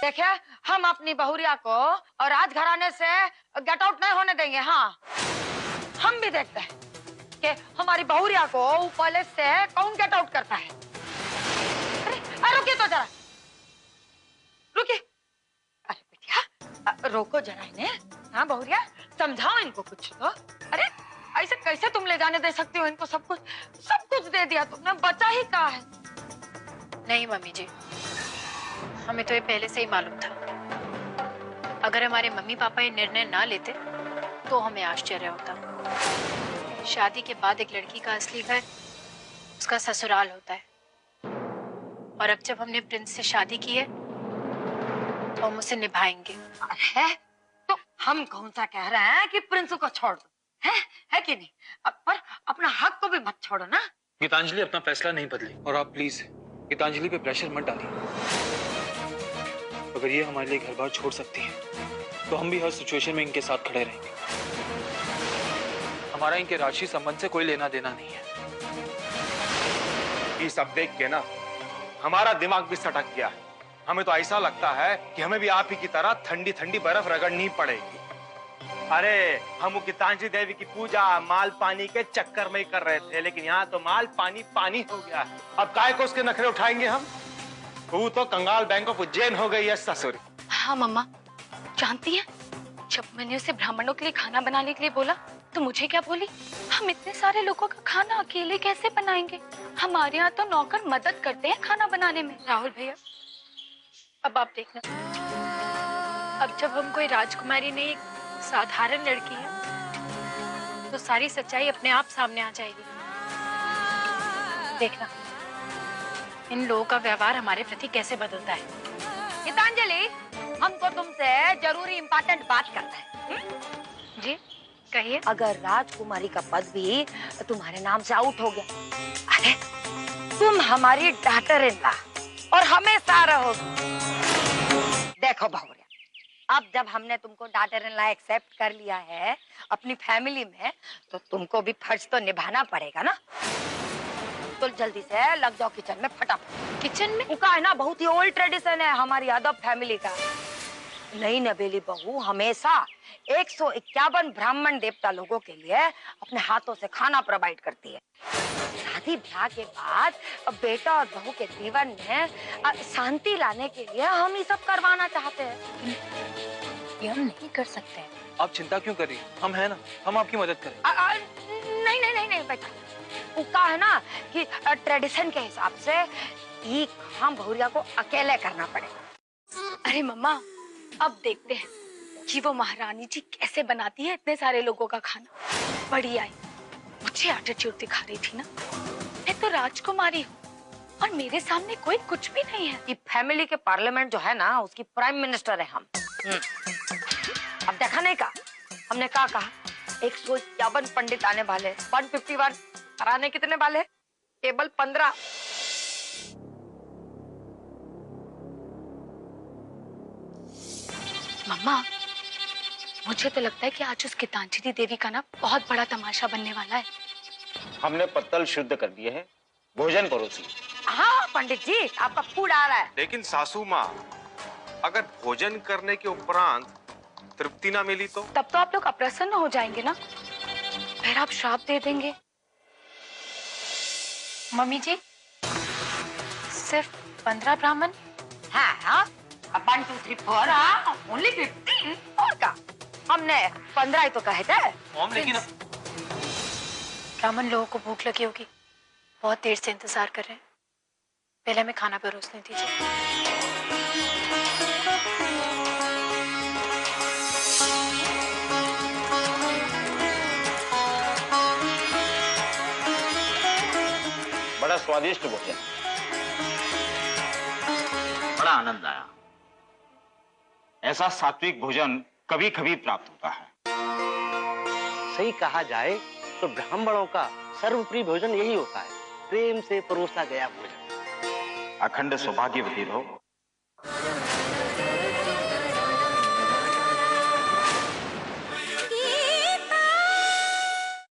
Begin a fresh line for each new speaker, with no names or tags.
देखिए, हम अपनी बहुरिया को और राजघराने से गेट आउट नहीं होने देंगे। हाँ, हम भी देखते हैं कि हमारी बहुरिया को पैलेस से कौन गेट आउट करता है। अरे रुकिए तो जरा, रुकिए। अरे बेटिया रोको जरा इन्हें। हाँ बहुरिया, समझाओ इनको कुछ तो। अरे ऐसे कैसे तुम ले जाने दे सकती हो इनको? सब कुछ दे दिया तुमने, बचा ही कहाँ है?
नहीं मम्मी जी, हमें तो ये पहले से ही मालूम था। अगर हमारे मम्मी पापा ये निर्णय ना लेते तो हमें आश्चर्य होता। शादी के बाद एक लड़की का असली घर उसका ससुराल होता है, और अब जब हमने प्रिंस से शादी की है तो हम उसे निभाएंगे।
अरे तो हम कौन सा कह रहे हैं कि प्रिंस को छोड़ दो, है कि नहीं? पर अपना हक को भी मत छोड़ो ना।
गीतांजलि अपना फैसला नहीं बदली, और आप प्लीज गीतांजलि पे प्रेशर मत डालिए। अगर ये हमारे लिए घर बार छोड़ सकती है तो हम भी हर सिचुएशन में इनके साथ खड़े रहेंगे। हमारा इनके राशि संबंध से कोई लेना देना नहीं है।
ये सब देख के ना हमारा दिमाग भी सटक गया है। हमें तो ऐसा लगता है कि हमें भी आप ही की तरह ठंडी ठंडी बर्फ रगड़नी पड़ेगी। अरे हम गीतांजलि देवी की पूजा माल पानी के चक्कर में ही कर रहे थे, लेकिन यहाँ तो माल पानी पानी हो गया है। अब काय को उसके नखरे उठाएंगे हम? वो तो कंगाल बैंक ऑफ उज्जैन हो गई है ससुर।
हाँ मम्मा, जानती है जब मैंने उसे ब्राह्मणों के लिए खाना बनाने के लिए बोला तो मुझे क्या बोली? हम इतने सारे लोगों का खाना अकेले कैसे बनाएंगे? हमारे यहाँ तो नौकर मदद करते हैं खाना बनाने में। राहुल भैया, अब आप देखना, अब जब हम कोई राजकुमारी नहीं एक साधारण लड़की है तो सारी सच्चाई अपने आप सामने आ जाएगी। देखना इन लोगों का व्यवहार हमारे प्रति कैसे बदलता है।
गीतांजलि, हमको तुमसे जरूरी इम्पोर्टेंट बात करना है।
जी कहिए।
अगर राजकुमारी का पद भी तुम्हारे नाम से आउट हो गया, अरे तुम हमारी डॉटर इन लॉ और हमेशा रहोगी। देखो बहुरिया, अब जब हमने तुमको डॉटर इन लॉ एक्सेप्ट कर लिया है अपनी फैमिली में, तो तुमको भी फर्ज तो निभाना पड़ेगा ना। तो जल्दी से लग जाओ किचन में फटाफट।
किचन में?
उनका है ना बहुत ही ओल्ड ट्रेडिशन है हमारी यादव फैमिली का। नई नवेली बहू हमेशा 151 ब्राह्मण देवता लोगों के लिए अपने हाथों से खाना प्रोवाइड करती है। शादी ब्याह के बाद बेटा और बहू के जीवन में शांति लाने के लिए हम ये सब करवाना चाहते हैं।
ये हम नहीं कर सकते हैं।
आप चिंता क्यों कर रही हैं? हम है ना, हम आपकी मदद करें।
नहीं नहीं नहीं नहीं बेटा, उसका है ना कि ट्रेडिशन के हिसाब से ये काम बहुरिया को अकेले करना पड़ेगा।
अरे मम्मा, अब देखते हैं कि वो महारानी जी कैसे बनाती है इतने सारे लोगों का खाना। बड़ी आई मुझे एटीट्यूड दिखा रही थी ना। मैं तो राजकुमारी हूँ और मेरे सामने कोई कुछ भी नहीं है।
ये फैमिली के पार्लियामेंट जो है ना, उसकी प्राइम मिनिस्टर है हम। अब देखा नहीं का, हमने कहा 151 पंडित आने वाले, 151 कराने कितने वाले? केवल 15।
मम्मा, मुझे तो लगता है कि आज उस गीतांजलि देवी का ना बहुत बड़ा तमाशा बनने वाला है।
हमने पत्तल शुद्ध कर दिए हैं, भोजन परोसी।
हाँ पंडित जी, आपका फूड आ रहा है।
लेकिन सासू माँ, अगर भोजन करने के उपरांत तृप्ति ना मिली तो?
तब तो आप लोग अप्रसन्न हो जाएंगे ना, फिर आप श्राप दे देंगे। मम्मी जी, सिर्फ 15 ब्राह्मण?
हाँ 1 2 3 4 ओनली 15 और का? हमने 15 ही तो कहे थे।
लेकिन
ब्राह्मण लोगों को भूख लगी होगी, बहुत देर से इंतजार कर रहे हैं। पहले हमें खाना परोसने दीजिए।
बड़ा स्वादिष्ट भोजन,
बड़ा आनंद आया। ऐसा सात्विक भोजन कभी कभी प्राप्त होता है।
सही कहा जाए तो ब्राह्मणों का सर्वप्रिय भोजन यही होता है, प्रेम से परोसा गया भोजन।
अखंड सौभाग्यवती रहो।